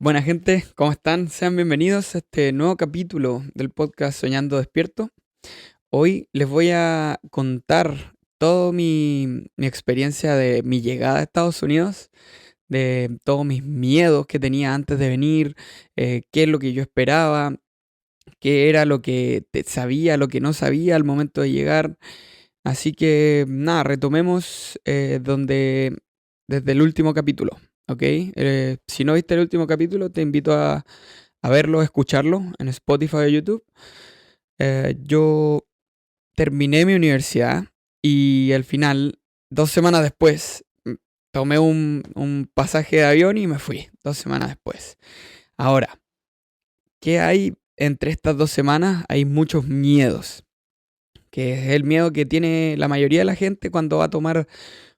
Buena gente, ¿cómo están? Sean bienvenidos a este nuevo capítulo del podcast Soñando Despierto. Hoy les voy a contar toda mi experiencia de mi llegada a Estados Unidos, de todos mis miedos que tenía antes de venir, qué es lo que yo esperaba, qué era lo que sabía, lo que no sabía al momento de llegar. Así que nada, retomemos desde el último capítulo, ¿ok? Si no viste el último capítulo, te invito a verlo, a escucharlo en Spotify o YouTube. Yo terminé mi universidad y al final, 2 semanas después, tomé un pasaje de avión y me fui, 2 semanas después. Ahora, ¿qué hay entre estas 2 semanas? Hay muchos miedos, que es el miedo que tiene la mayoría de la gente cuando va a tomar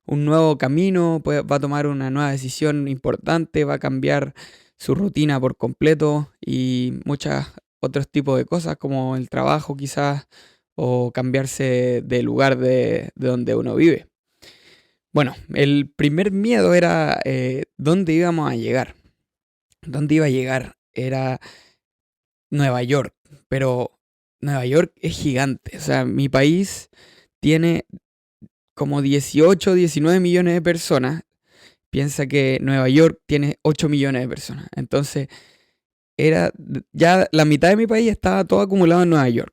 un nuevo camino, va a tomar una nueva decisión importante, va a cambiar su rutina por completo y muchos otros tipos de cosas como el trabajo quizás o cambiarse de lugar de donde uno vive. Bueno, el primer miedo era dónde íbamos a llegar. ¿Dónde iba a llegar? Era Nueva York, pero Nueva York es gigante. O sea, mi país tiene como 18, 19 millones de personas. Piensa que Nueva York tiene 8 millones de personas. Entonces, ya la mitad de mi país estaba todo acumulado en Nueva York.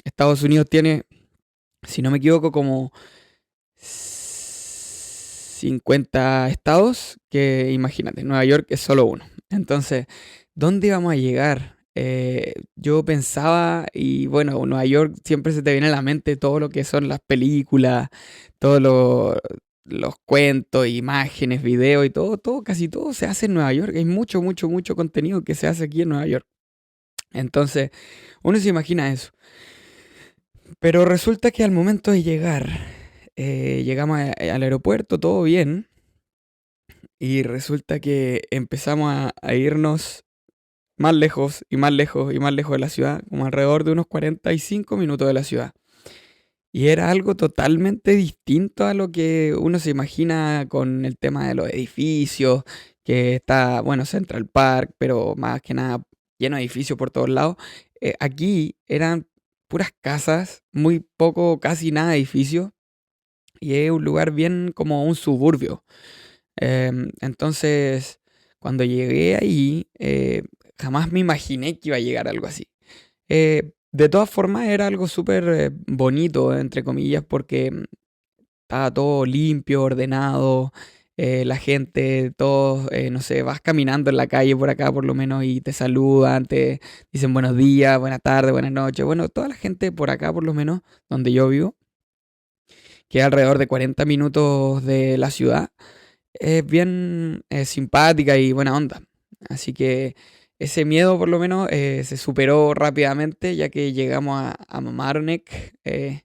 Estados Unidos tiene, si no me equivoco, como 50 estados, que imagínate, Nueva York es solo uno. Entonces, ¿dónde íbamos a llegar? Yo pensaba, y bueno, Nueva York siempre se te viene a la mente todo lo que son las películas, todos los cuentos, imágenes, videos y todo, casi todo se hace en Nueva York. Hay mucho, mucho, mucho contenido que se hace aquí en Nueva York. Entonces, uno se imagina eso. Pero resulta que al momento de llegar, llegamos al aeropuerto, todo bien, y resulta que empezamos a irnos más lejos y más lejos y más lejos de la ciudad, como alrededor de unos 45 minutos de la ciudad. Y era algo totalmente distinto a lo que uno se imagina con el tema de los edificios, que está, bueno, Central Park, pero más que nada lleno de edificios por todos lados. Aquí eran puras casas, muy poco, casi nada de edificios, y es un lugar bien como un suburbio. Entonces, cuando llegué ahí, jamás me imaginé que iba a llegar algo así. De todas formas, era algo súper bonito, entre comillas, porque estaba todo limpio, ordenado, la gente, todos, no sé, vas caminando en la calle por acá por lo menos y te saludan, te dicen buenos días, buenas tardes, buenas noches. Bueno, toda la gente por acá por lo menos, donde yo vivo, que es alrededor de 40 minutos de la ciudad, es bien simpática y buena onda. Así que ese miedo por lo menos se superó rápidamente ya que llegamos a Mamaroneck, que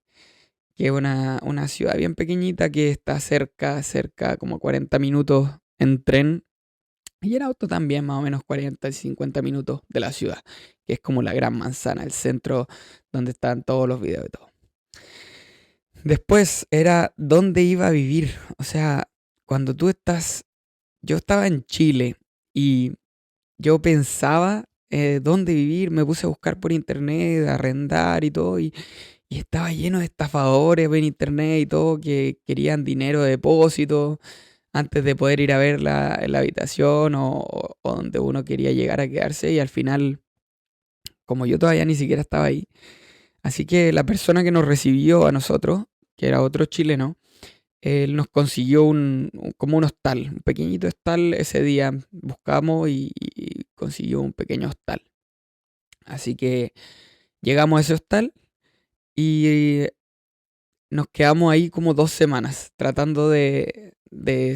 es una ciudad bien pequeñita que está cerca, como 40 minutos en tren. Y en auto también más o menos 40 y 50 minutos de la ciudad, que es como la gran manzana, el centro donde están todos los videos y todo. Después era dónde iba a vivir. O sea, cuando tú estás, yo estaba en Chile y yo pensaba dónde vivir, me puse a buscar por internet, a arrendar y todo, y estaba lleno de estafadores en internet y todo que querían dinero de depósito antes de poder ir a ver la habitación o donde uno quería llegar a quedarse y al final, como yo todavía ni siquiera estaba ahí, así que la persona que nos recibió a nosotros, que era otro chileno, él nos consiguió como un hostal, un pequeñito hostal ese día. Buscamos y consiguió un pequeño hostal. Así que llegamos a ese hostal y nos quedamos ahí como 2 semanas tratando de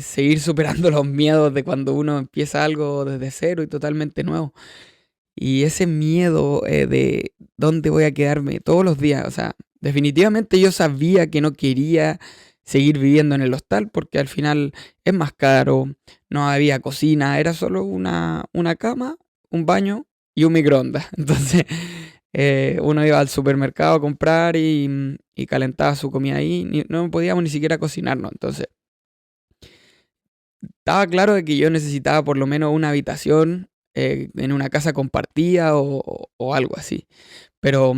seguir superando los miedos de cuando uno empieza algo desde cero y totalmente nuevo. Y ese miedo de dónde voy a quedarme todos los días, o sea, definitivamente yo sabía que no quería seguir viviendo en el hostal porque al final es más caro, no había cocina, era solo una cama, un baño y un microondas. Entonces uno iba al supermercado a comprar y calentaba su comida ahí, no podíamos ni siquiera cocinarnos. Entonces estaba claro de que yo necesitaba por lo menos una habitación en una casa compartida o algo así. Pero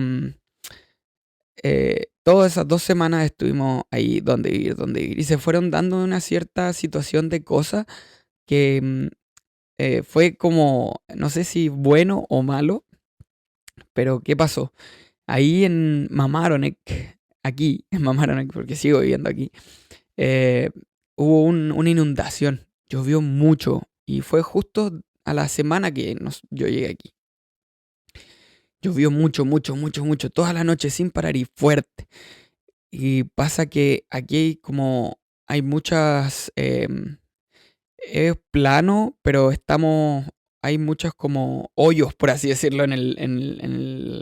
todas esas 2 semanas estuvimos ahí donde vivir, donde vivir. Y se fueron dando una cierta situación de cosas que fue como, no sé si bueno o malo, pero ¿qué pasó? Ahí en Mamaroneck, aquí en Mamaroneck, porque sigo viviendo aquí, eh, hubo una inundación. Llovió mucho y fue justo a la semana que yo llegué aquí. Llovió mucho, mucho, mucho, mucho, toda la noche sin parar y fuerte. Y pasa que aquí hay muchas, es plano, pero hay muchos como hoyos, por así decirlo, en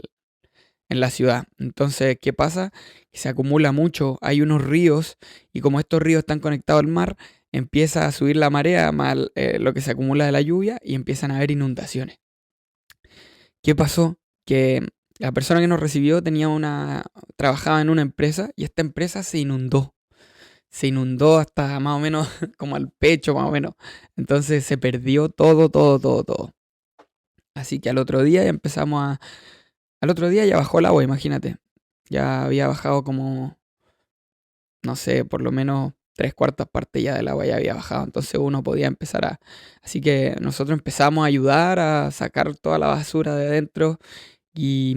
la ciudad. Entonces, ¿qué pasa? Que se acumula mucho, hay unos ríos y como estos ríos están conectados al mar, empieza a subir la marea, lo que se acumula de la lluvia y empiezan a haber inundaciones. ¿Qué pasó? Que la persona que nos recibió trabajaba en una empresa y esta empresa se inundó. Se inundó hasta más o menos como al pecho, más o menos. Entonces se perdió todo, todo, todo, todo. Así que al otro día ya bajó el agua, imagínate. Ya había bajado como, no sé, por lo menos 3/4 partes ya del agua ya había bajado. Entonces uno podía Así que nosotros empezamos a ayudar a sacar toda la basura de adentro y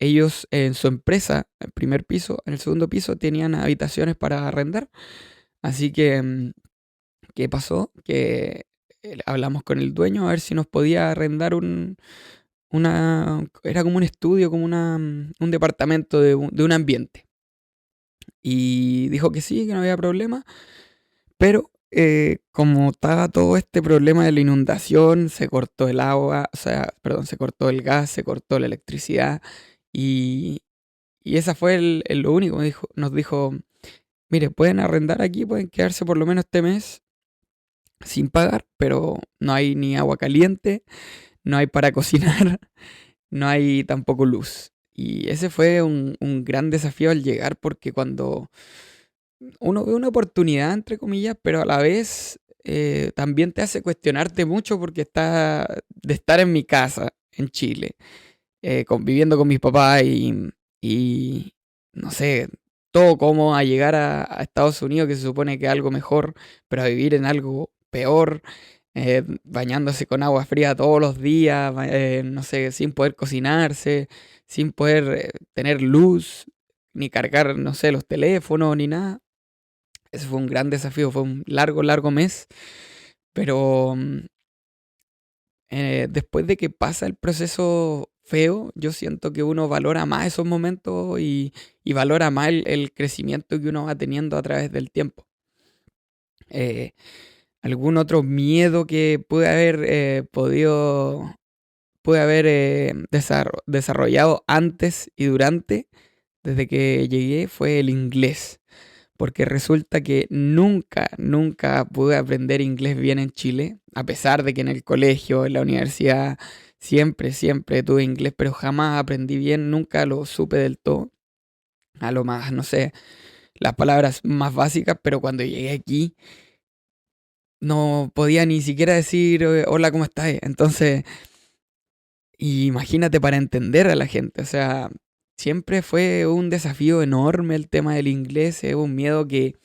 ellos en su empresa, el primer piso, en el segundo piso tenían habitaciones para arrendar. Así que, ¿qué pasó? Que hablamos con el dueño a ver si nos podía arrendar era como un estudio, como un departamento de un ambiente. Y dijo que sí, que no había problema, pero como estaba todo este problema de la inundación, se cortó el agua, o sea, perdón, se cortó el gas, se cortó la electricidad y, y esa fue lo único. Nos dijo, mire, pueden arrendar aquí, pueden quedarse por lo menos este mes sin pagar, pero no hay ni agua caliente, no hay para cocinar, no hay tampoco luz. Y ese fue un gran desafío al llegar porque cuando uno ve una oportunidad, entre comillas, pero a la vez también te hace cuestionarte mucho porque de estar en mi casa, en Chile, conviviendo con mis papás y no sé, todo como a llegar a Estados Unidos, que se supone que es algo mejor, pero a vivir en algo peor, bañándose con agua fría todos los días, no sé, sin poder cocinarse, sin poder tener luz, ni cargar, no sé, los teléfonos, ni nada. Ese fue un gran desafío, fue un largo, largo mes, pero después de que pasa el proceso feo, yo siento que uno valora más esos momentos y valora más el crecimiento que uno va teniendo a través del tiempo. Eh, ¿Algún otro miedo que pude haber desarrollado antes y durante, desde que llegué, fue el inglés? Porque resulta que nunca, nunca pude aprender inglés bien en Chile, a pesar de que en el colegio, en la universidad, siempre, siempre tuve inglés, pero jamás aprendí bien, nunca lo supe del todo. A lo más, no sé, las palabras más básicas, pero cuando llegué aquí no podía ni siquiera decir hola, ¿cómo estás? Entonces, imagínate para entender a la gente, o sea, siempre fue un desafío enorme el tema del inglés, es un miedo que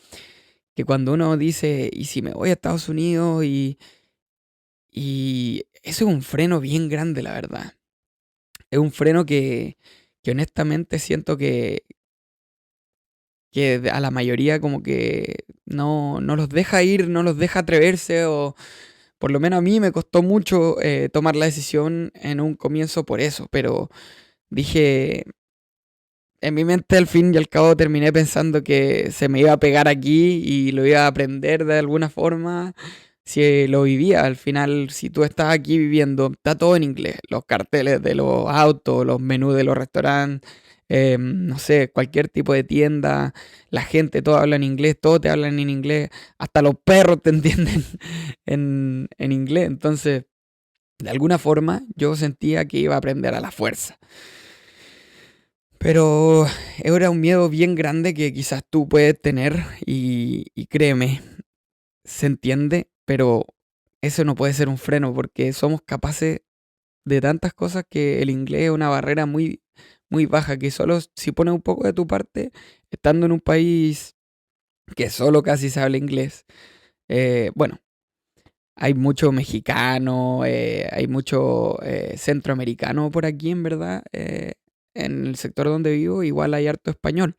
cuando uno dice, ¿y si me voy a Estados Unidos? Y eso es un freno bien grande, la verdad. Es un freno que honestamente siento que a la mayoría como que no los deja ir, no los deja atreverse, o por lo menos a mí me costó mucho tomar la decisión en un comienzo por eso, pero dije, en mi mente al fin y al cabo terminé pensando que se me iba a pegar aquí y lo iba a aprender de alguna forma si lo vivía. Al final, si tú estás aquí viviendo, está todo en inglés. Los carteles de los autos, los menús de los restaurantes, no sé, cualquier tipo de tienda, la gente, todo habla en inglés, todo te hablan en inglés, hasta los perros te entienden en inglés. Entonces, de alguna forma, yo sentía que iba a aprender a la fuerza. Pero era un miedo bien grande que quizás tú puedes tener y créeme, se entiende, pero eso no puede ser un freno porque somos capaces de tantas cosas que el inglés es una barrera muy, muy baja, que solo si pones un poco de tu parte, estando en un país que solo casi se habla inglés, bueno, hay mucho mexicano, hay mucho centroamericano por aquí, en verdad. En el sector donde vivo, igual hay harto español.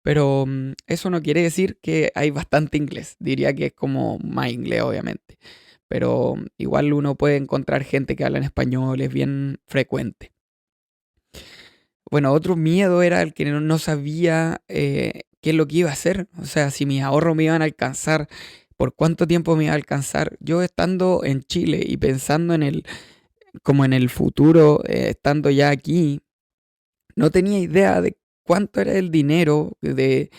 Pero eso no quiere decir que hay bastante inglés. Diría que es como más inglés, obviamente. Pero igual uno puede encontrar gente que habla en español, es bien frecuente. Bueno, otro miedo era el que no sabía qué es lo que iba a hacer. O sea, si mis ahorros me iban a alcanzar, por cuánto tiempo me iba a alcanzar. Yo estando en Chile y pensando en como en el futuro, estando ya aquí, no tenía idea de cuánto era el dinero, de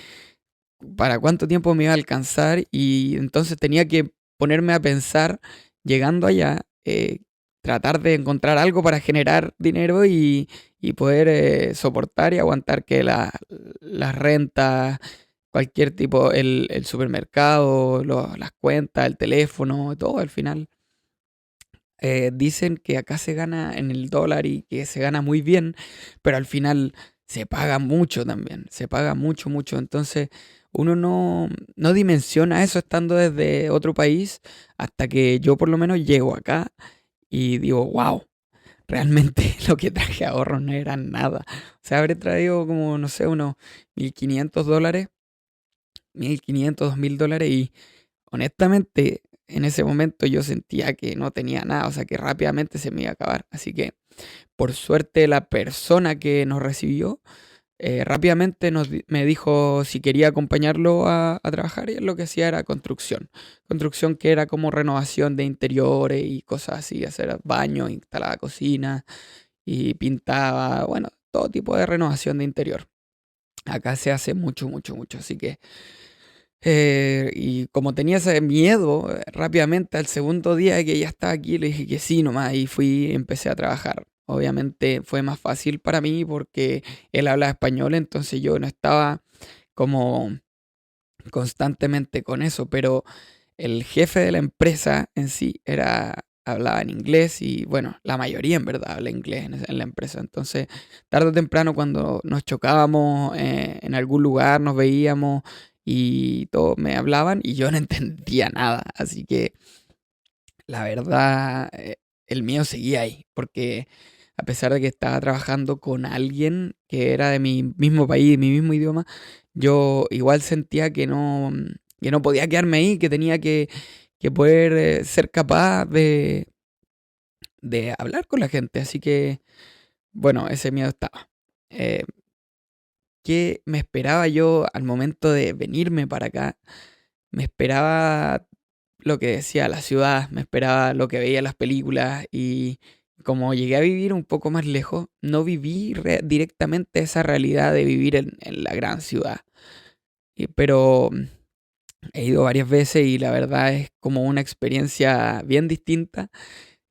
para cuánto tiempo me iba a alcanzar y entonces tenía que ponerme a pensar, llegando allá, tratar de encontrar algo para generar dinero y poder soportar y aguantar que las rentas, cualquier tipo, el supermercado, las cuentas, el teléfono, todo al final. Dicen que acá se gana en el dólar y que se gana muy bien, pero al final se paga mucho también, se paga mucho, mucho. Entonces uno no dimensiona eso estando desde otro país hasta que yo por lo menos llego acá y digo, wow, realmente lo que traje ahorros no era nada. O sea, habré traído como, no sé, unos $1.500, 1.500, $2.000 y honestamente, en ese momento yo sentía que no tenía nada, o sea que rápidamente se me iba a acabar. Así que, por suerte, la persona que nos recibió rápidamente me dijo si quería acompañarlo a trabajar y él lo que hacía era construcción. Construcción que era como renovación de interiores y cosas así, hacer baños, instalaba cocina y pintaba, bueno, todo tipo de renovación de interior. Acá se hace mucho, mucho, mucho, así que y como tenía ese miedo, rápidamente al segundo día que ya estaba aquí, le dije que sí nomás y fui y empecé a trabajar. Obviamente fue más fácil para mí porque él habla español, entonces yo no estaba como constantemente con eso, pero el jefe de la empresa en sí hablaba en inglés y bueno, la mayoría en verdad habla inglés en la empresa. Entonces, tarde o temprano cuando nos chocábamos en algún lugar, nos veíamos y todos me hablaban y yo no entendía nada. Así que la verdad, el mío seguía ahí, porque a pesar de que estaba trabajando con alguien que era de mi mismo país, de mi mismo idioma, yo igual sentía que no podía quedarme ahí, que tenía que poder ser capaz de hablar con la gente. Así que, bueno, ese miedo estaba. Eh, ¿Qué me esperaba yo al momento de venirme para acá? Me esperaba lo que decía la ciudad, me esperaba lo que veía en las películas y como llegué a vivir un poco más lejos, no viví directamente esa realidad de vivir en la gran ciudad. Pero he ido varias veces y la verdad es como una experiencia bien distinta.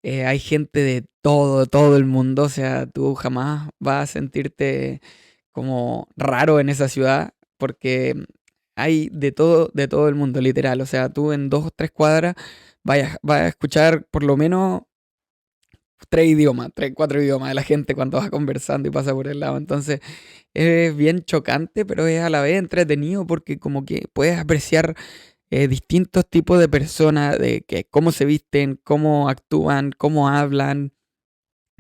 Hay gente de todo el mundo, o sea, tú jamás vas a sentirte como raro en esa ciudad porque hay de todo el mundo, literal. O sea, tú en 2 o 3 cuadras vas a escuchar por lo menos 3 idiomas, 4 idiomas de la gente cuando vas conversando y pasa por el lado. Entonces es bien chocante, pero es a la vez entretenido porque como que puedes apreciar distintos tipos de personas, de que cómo se visten, cómo actúan, cómo hablan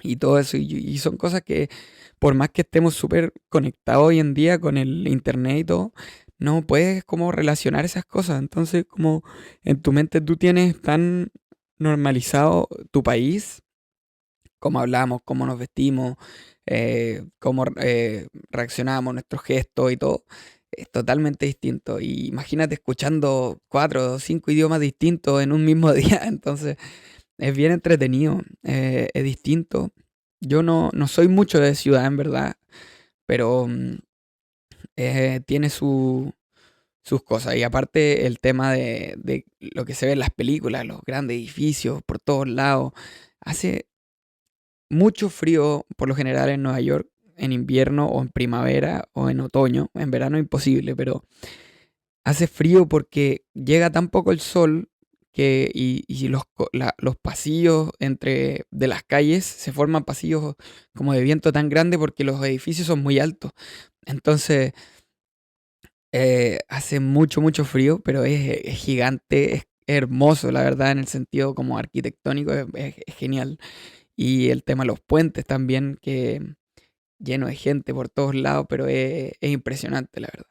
y todo eso. Y son cosas que, por más que estemos súper conectados hoy en día con el internet y todo, no puedes como relacionar esas cosas. Entonces, como en tu mente tú tienes tan normalizado tu país, cómo hablamos, cómo nos vestimos, cómo reaccionamos, nuestros gestos y todo, es totalmente distinto. Y imagínate escuchando 4 o 5 idiomas distintos en un mismo día. Entonces, es bien entretenido, es distinto. Yo no soy mucho de ciudad, en verdad, pero tiene sus cosas. Y aparte el tema de lo que se ve en las películas, los grandes edificios por todos lados. Hace mucho frío por lo general en Nueva York, en invierno o en primavera o en otoño. En verano imposible, pero hace frío porque llega tan poco el sol y los pasillos de las calles se forman pasillos como de viento tan grande porque los edificios son muy altos. Entonces hace mucho, mucho frío, pero es gigante, es hermoso, la verdad, en el sentido como arquitectónico, es genial. Y el tema de los puentes también, que lleno de gente por todos lados, pero es impresionante, la verdad.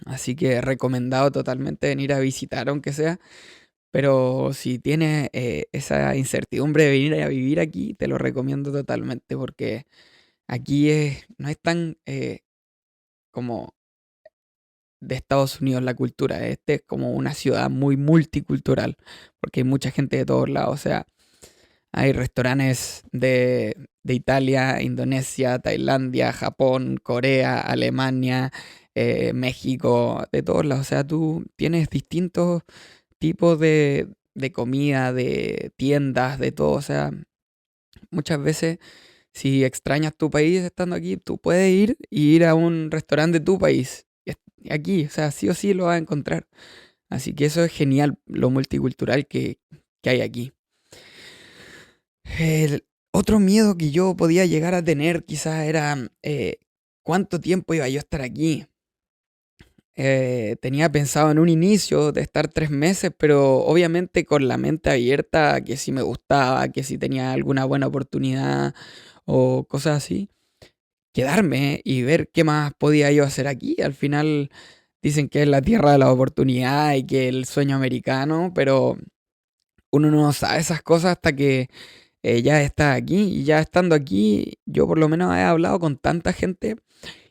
Así que recomendado totalmente venir a visitar, aunque sea. Pero si tienes esa incertidumbre de venir a vivir aquí, te lo recomiendo totalmente porque aquí no es tan como de Estados Unidos la cultura. Este es como una ciudad muy multicultural porque hay mucha gente de todos lados. O sea, hay restaurantes de Italia, Indonesia, Tailandia, Japón, Corea, Alemania, México, de todos lados. O sea, tú tienes distintos tipos de comida, de tiendas, de todo. O sea, muchas veces si extrañas tu país estando aquí, tú puedes ir a un restaurante de tu país. Aquí, o sea, sí o sí lo vas a encontrar. Así que eso es genial, lo multicultural que hay aquí. El otro miedo que yo podía llegar a tener quizás era cuánto tiempo iba yo a estar aquí. Tenía pensado en un inicio de estar 3 meses, pero obviamente con la mente abierta a que si me gustaba, que si tenía alguna buena oportunidad o cosas así, quedarme y ver qué más podía yo hacer aquí. Al final dicen que es la tierra de la oportunidad y que el sueño americano, pero uno no sabe esas cosas hasta que ya está aquí. Y ya estando aquí, yo por lo menos he hablado con tanta gente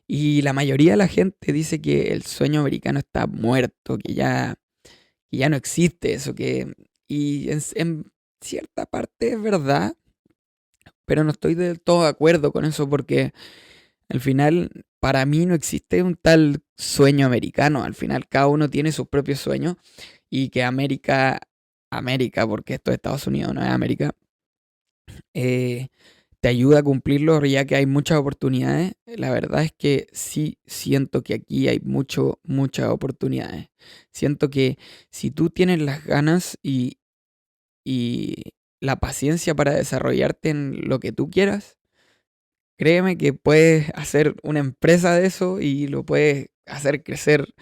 y la mayoría de la gente dice que el sueño americano está muerto, que ya no existe eso, y en cierta parte es verdad, pero no estoy del todo de acuerdo con eso porque al final para mí no existe un tal sueño americano, al final cada uno tiene sus propios sueños y que América, porque esto es Estados Unidos, no es América, eh, te ayuda a cumplirlo ya que hay muchas oportunidades. La verdad es que sí siento que aquí hay muchas oportunidades. Siento que si tú tienes las ganas y la paciencia para desarrollarte en lo que tú quieras, créeme que puedes hacer una empresa de eso y lo puedes hacer crecer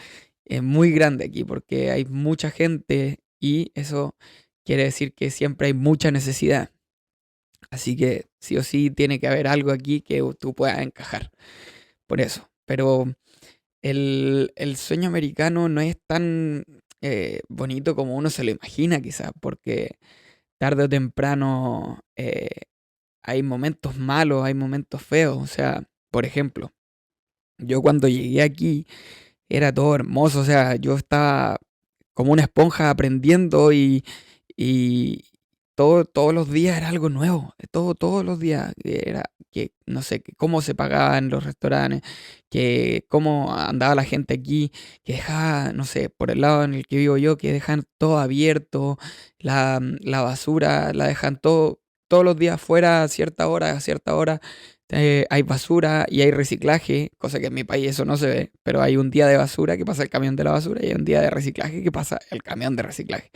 muy grande aquí porque hay mucha gente y eso quiere decir que siempre hay mucha necesidad. Así que sí o sí tiene que haber algo aquí que tú puedas encajar. Por eso. Pero el sueño americano no es tan bonito como uno se lo imagina, quizás, porque tarde o temprano hay momentos malos, hay momentos feos. O sea, por ejemplo, yo cuando llegué aquí era todo hermoso. O sea, yo estaba como una esponja aprendiendo y todos los días era algo nuevo. Todos los días era que, no sé, que cómo se pagaba en los restaurantes, que cómo andaba la gente aquí, que dejaba, no sé, por el lado en el que vivo yo, que dejan todo abierto, la basura, la dejan todos los días fuera a cierta hora. Hay basura y hay reciclaje, cosa que en mi país eso no se ve, pero hay un día de basura que pasa el camión de la basura y hay un día de reciclaje que pasa el camión de reciclaje.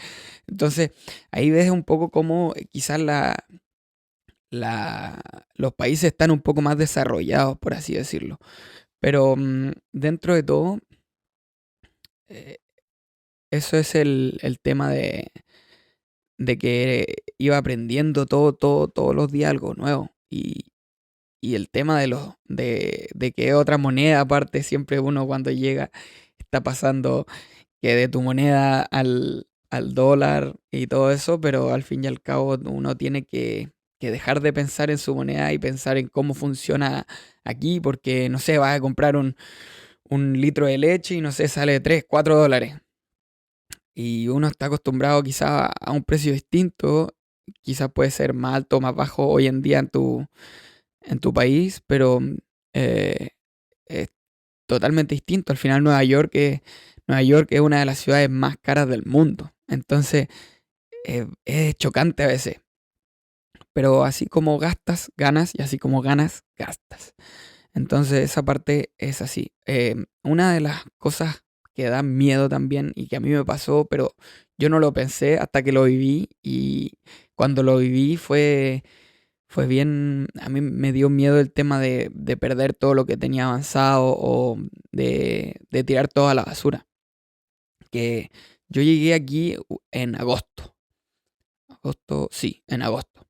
Entonces, ahí ves un poco cómo quizás la- los países están un poco más desarrollados, por así decirlo. Pero dentro de todo, eh, eso es el tema de que iba aprendiendo todos los días algo nuevo. Y el tema de que otra moneda, aparte, siempre uno cuando llega está pasando que de tu moneda al dólar y todo eso, pero al fin y al cabo uno tiene que dejar de pensar en su moneda y pensar en cómo funciona aquí, porque no sé, vas a comprar un litro de leche y no sé, sale 3 4 dólares. Y uno está acostumbrado quizá a un precio distinto, quizás puede ser más alto o más bajo hoy en día en tu país, pero eh, es totalmente distinto. Al final Nueva York es una de las ciudades más caras del mundo. Entonces es chocante a veces. Pero así como gastas, ganas y así como ganas, gastas. Entonces esa parte es así. Una de las cosas que da miedo también y que a mí me pasó, pero Yo no lo pensé hasta que lo viví y cuando lo viví fue bien, a mí me dio miedo el tema de perder todo lo que tenía avanzado o de tirar toda la basura. Que yo llegué aquí en agosto. Agosto, sí, en agosto.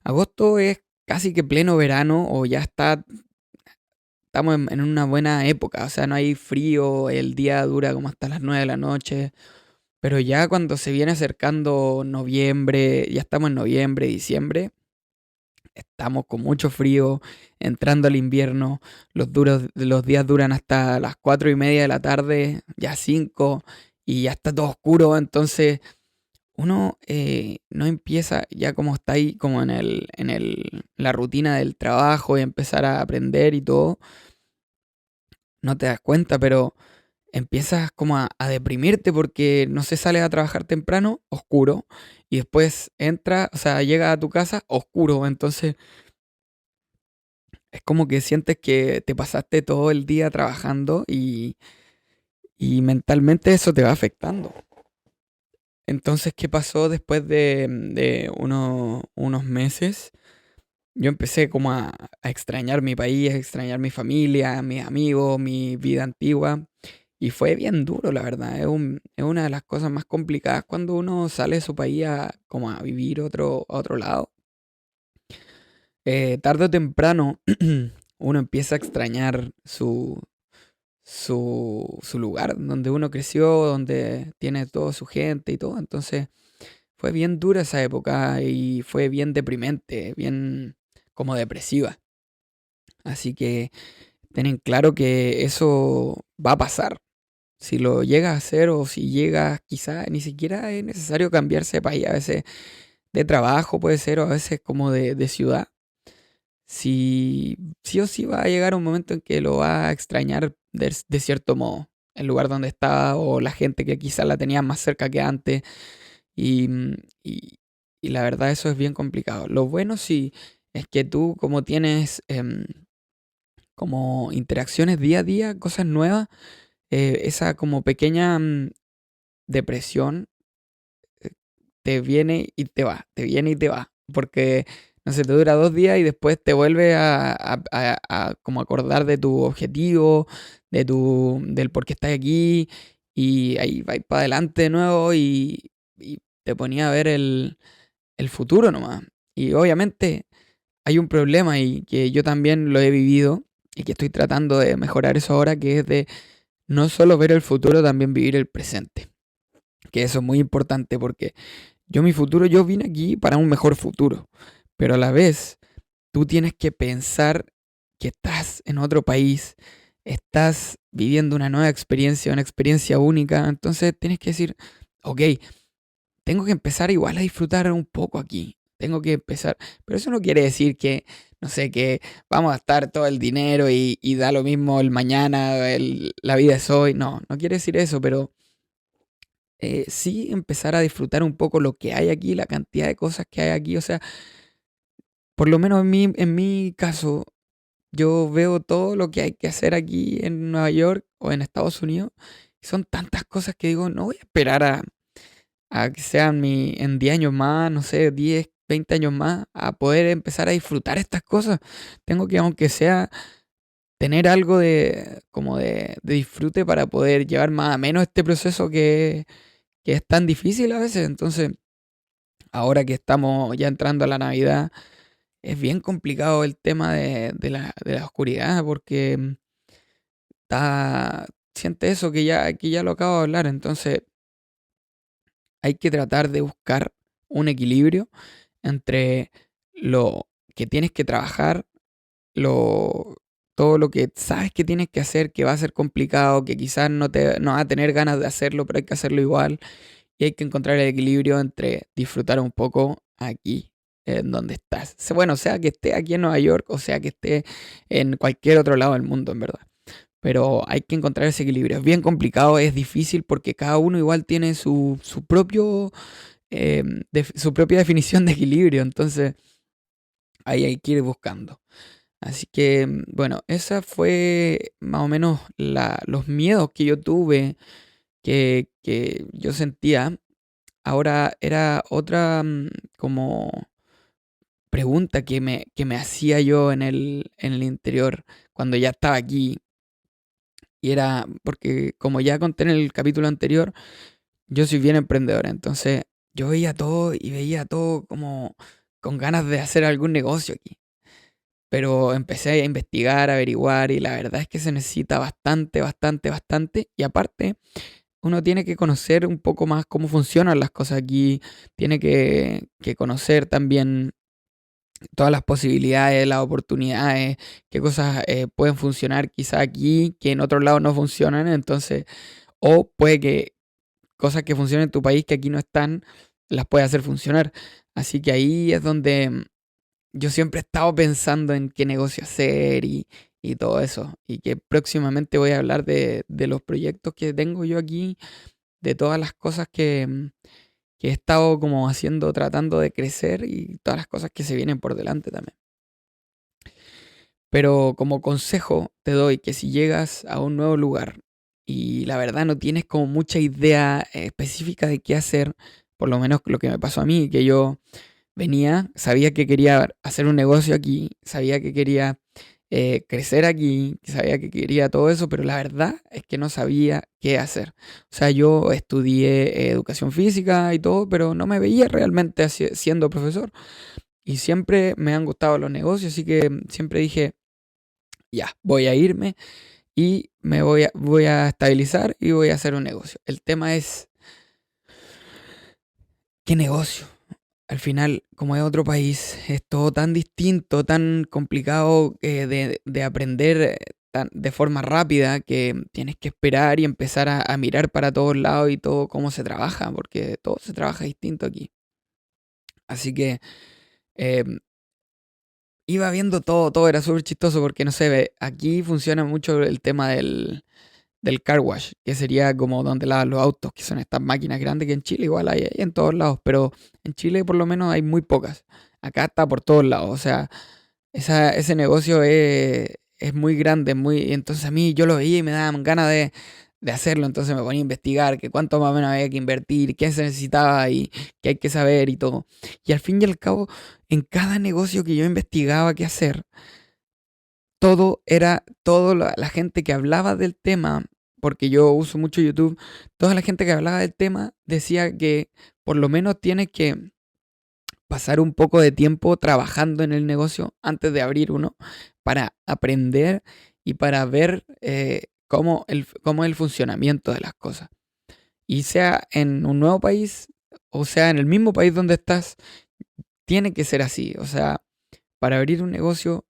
Agosto es casi que pleno verano o ya estamos en una buena época. O sea, no hay frío, el día dura como hasta las 9 de la noche. Pero ya cuando se viene acercando noviembre, ya estamos en noviembre, diciembre, estamos con mucho frío, entrando al invierno, los días duran hasta las 4:30 de la tarde, ya 5, y ya está todo oscuro, entonces uno no empieza, ya como está ahí, como la rutina del trabajo y empezar a aprender y todo, no te das cuenta, pero empiezas como a deprimirte porque no sé, sales a trabajar temprano, oscuro, y después entra, o sea, llega a tu casa, oscuro, entonces es como que sientes que te pasaste todo el día trabajando y mentalmente eso te va afectando. Entonces, ¿qué pasó después de unos meses? Yo empecé como a extrañar mi país, a extrañar mi familia, mis amigos, mi vida antigua. Y fue bien duro, la verdad. Es una de las cosas más complicadas cuando uno sale de su país como a vivir a otro lado. Tarde o temprano uno empieza a extrañar su lugar donde uno creció, donde tiene toda su gente y todo. Entonces fue bien dura esa época y fue bien deprimente, bien como depresiva. Así que ten claro que eso va a pasar. Si lo llegas a hacer o si llegas, quizá ni siquiera es necesario cambiarse de país, a veces de trabajo puede ser o a veces como de ciudad. Si sí o sí va a llegar un momento en que lo va a extrañar de cierto modo, el lugar donde estaba o la gente que quizás la tenía más cerca que antes. Y, y- y la verdad eso es bien complicado. Lo bueno sí es que tú como tienes como interacciones día a día, cosas nuevas, esa como pequeña depresión eh, te viene y te va, te viene y te va, porque no sé, te dura 2 días y después te vuelve a como acordar de tu objetivo, del por qué estás aquí y ahí vais para adelante de nuevo y te ponía a ver el futuro nomás. Y obviamente hay un problema y que yo también lo he vivido y que estoy tratando de mejorar eso ahora, que es de no solo ver el futuro, también vivir el presente. Que eso es muy importante porque mi futuro, yo vine aquí para un mejor futuro, pero a la vez tú tienes que pensar que estás en otro país, estás viviendo una experiencia única, entonces tienes que decir, ok, tengo que empezar igual a disfrutar un poco aquí, tengo que empezar, pero eso no quiere decir que, no sé, que vamos a gastar todo el dinero y da lo mismo el mañana, la vida es hoy, no, no quiere decir eso, pero sí empezar a disfrutar un poco lo que hay aquí, la cantidad de cosas que hay aquí. O sea, por lo menos en mi caso, yo veo todo lo que hay que hacer aquí en Nueva York o en Estados Unidos. Y son tantas cosas que digo, no voy a esperar a que sean en 10 años más, no sé, 10 20 años más, a poder empezar a disfrutar estas cosas. Tengo que, aunque sea, tener algo como de disfrute para poder llevar más a menos este proceso que es tan difícil a veces. Entonces, ahora que estamos ya entrando a la Navidad, es bien complicado el tema de la oscuridad porque siente eso que ya lo acabo de hablar. Entonces, hay que tratar de buscar un equilibrio entre lo que tienes que trabajar, lo, todo lo que sabes que tienes que hacer, que va a ser complicado, que quizás no vas a tener ganas de hacerlo, pero hay que hacerlo igual. Y hay que encontrar el equilibrio entre disfrutar un poco aquí, en donde estás. Bueno, sea que esté aquí en Nueva York o sea que esté en cualquier otro lado del mundo, en verdad. Pero hay que encontrar ese equilibrio. Es bien complicado, es difícil porque cada uno igual tiene su propia definición de equilibrio. Entonces ahí hay que ir buscando. Así que, bueno, esa fue más o menos los miedos que yo tuve, que yo sentía. ahora era otra como pregunta que me hacía yo en el interior cuando ya estaba aquí. Y era porque, como ya conté en el capítulo anterior, yo soy bien emprendedor. Entonces yo veía todo y veía todo como con ganas de hacer algún negocio aquí. Pero empecé a investigar, a averiguar y la verdad es que se necesita bastante, bastante, bastante. Y aparte, uno tiene que conocer un poco más cómo funcionan las cosas aquí, tiene que conocer también todas las posibilidades, las oportunidades, qué cosas pueden funcionar quizá aquí que en otros lados no funcionan. Entonces, o puede que cosas que funcionen en tu país que aquí no están, las puede hacer funcionar. Así que ahí es donde yo siempre he estado pensando en qué negocio hacer y todo eso. Y que próximamente voy a hablar de los proyectos que tengo yo aquí, de todas las cosas que he estado como haciendo, tratando de crecer y todas las cosas que se vienen por delante también. Pero como consejo te doy que si llegas a un nuevo lugar y la verdad no tienes como mucha idea específica de qué hacer, por lo menos lo que me pasó a mí, que yo venía, sabía que quería hacer un negocio aquí, sabía que quería crecer aquí, que sabía que quería todo eso, pero la verdad es que no sabía qué hacer. O sea, yo estudié educación física y todo, pero no me veía realmente siendo profesor. Y siempre me han gustado los negocios, así que siempre dije, ya, voy a irme y voy a estabilizar y voy a hacer un negocio. El tema es, ¿qué negocio? Al final, como es otro país, es todo tan distinto, tan complicado de aprender de forma rápida que tienes que esperar y empezar a mirar para todos lados y todo cómo se trabaja, porque todo se trabaja distinto aquí. Así que eh, iba viendo todo, todo era súper chistoso porque no sé, aquí funciona mucho el tema del car wash, que sería como donde lavan los autos, que son estas máquinas grandes que en Chile igual hay en todos lados, pero en Chile por lo menos hay muy pocas. Acá está por todos lados, o sea, ese negocio es muy grande, muy, entonces a mí yo lo veía y me daban ganas de hacerlo, entonces me ponía a investigar que cuánto más o menos había que invertir, qué se necesitaba y qué hay que saber y todo. Y al fin y al cabo, en cada negocio que yo investigaba qué hacer, todo era, toda la gente que hablaba del tema, porque yo uso mucho YouTube, toda la gente que hablaba del tema decía que por lo menos tienes que pasar un poco de tiempo trabajando en el negocio antes de abrir uno para aprender y para ver cómo es el funcionamiento de las cosas. Y sea en un nuevo país o sea en el mismo país donde estás, tiene que ser así. O sea, para abrir un negocio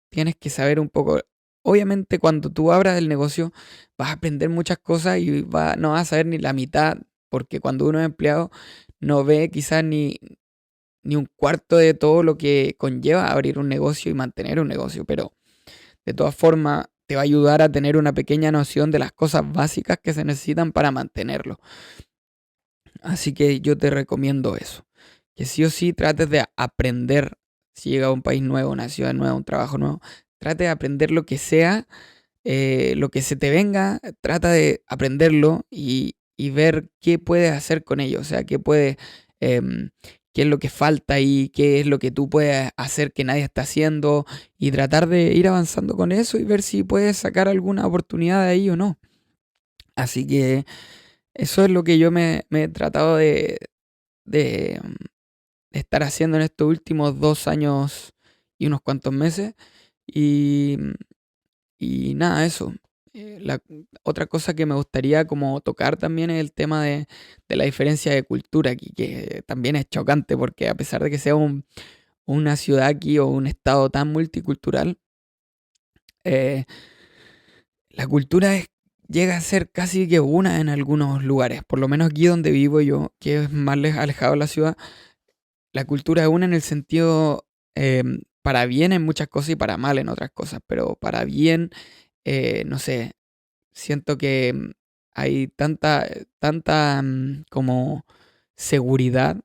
tienes que saber un poco. Obviamente cuando tú abras el negocio vas a aprender muchas cosas y no vas a saber ni la mitad, porque cuando uno es empleado no ve quizás ni un cuarto de todo lo que conlleva abrir un negocio y mantener un negocio, pero de todas formas te va a ayudar a tener una pequeña noción de las cosas básicas que se necesitan para mantenerlo. Así que yo te recomiendo eso, que sí o sí trates de aprender, si llega a un país nuevo, una ciudad nueva, un trabajo nuevo, trate de aprender lo que sea, lo que se te venga, trata de aprenderlo y ver qué puedes hacer con ello, o sea, em, qué es lo que falta y qué es lo que tú puedes hacer que nadie está haciendo y tratar de ir avanzando con eso y ver si puedes sacar alguna oportunidad de ahí o no. Así que eso es lo que yo me he tratado de estar haciendo en estos últimos 2 años y unos cuantos meses. Y, y nada, eso. Otra cosa que me gustaría como tocar también es el tema de la diferencia de cultura aquí, que también es chocante porque a pesar de que sea una ciudad aquí o un estado tan multicultural, eh, la cultura llega a ser casi que una en algunos lugares. Por lo menos aquí donde vivo yo, que es más alejado de la ciudad, la cultura es una en el sentido para bien en muchas cosas y para mal en otras cosas, pero para bien, no sé, siento que hay tanta como seguridad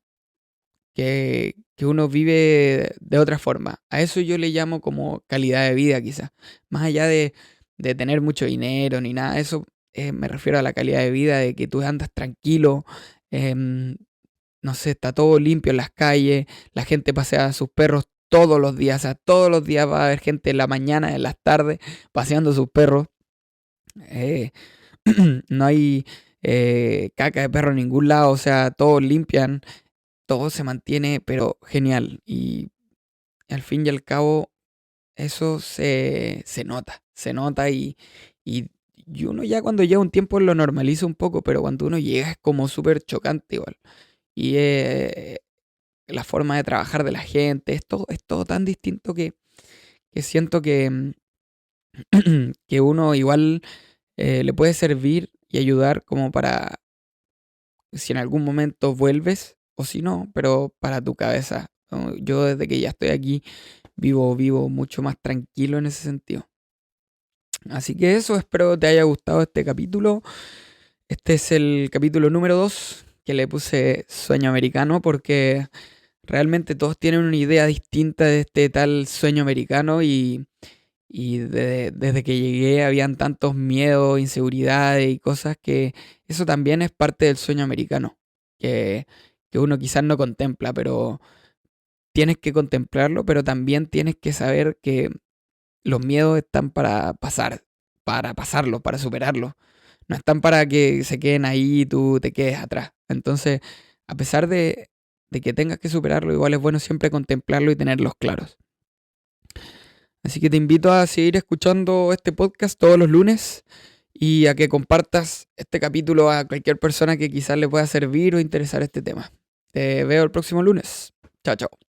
que uno vive de otra forma. A eso yo le llamo como calidad de vida quizás. Más allá de tener mucho dinero ni nada de eso, me refiero a la calidad de vida de que tú andas tranquilo, em, no sé, está todo limpio en las calles, la gente pasea a sus perros todos los días, o sea, todos los días va a haber gente en la mañana, en las tardes, paseando a sus perros. Eh, no hay caca de perro en ningún lado, o sea, todos limpian, todo se mantiene, pero genial. Y al fin y al cabo, eso se nota y, y uno ya cuando lleva un tiempo lo normaliza un poco, pero cuando uno llega es como súper chocante igual. Y la forma de trabajar de la gente, es todo tan distinto que siento que uno igual le puede servir y ayudar como para si en algún momento vuelves o si no, pero para tu cabeza, ¿no? Yo desde que ya estoy aquí vivo mucho más tranquilo en ese sentido. Así que eso, espero te haya gustado este capítulo. Este es el capítulo número 2 que le puse sueño americano porque realmente todos tienen una idea distinta de este tal sueño americano y desde que llegué habían tantos miedos, inseguridades y cosas que eso también es parte del sueño americano, que, que uno quizás no contempla, pero tienes que contemplarlo, pero también tienes que saber que los miedos están para pasar, para pasarlo, para superarlo. No están para que se queden ahí y tú te quedes atrás. Entonces, a pesar de que tengas que superarlo, igual es bueno siempre contemplarlo y tenerlos claros. Así que te invito a seguir escuchando este podcast todos los lunes y a que compartas este capítulo a cualquier persona que quizás le pueda servir o interesar este tema. Te veo el próximo lunes. Chao, chao.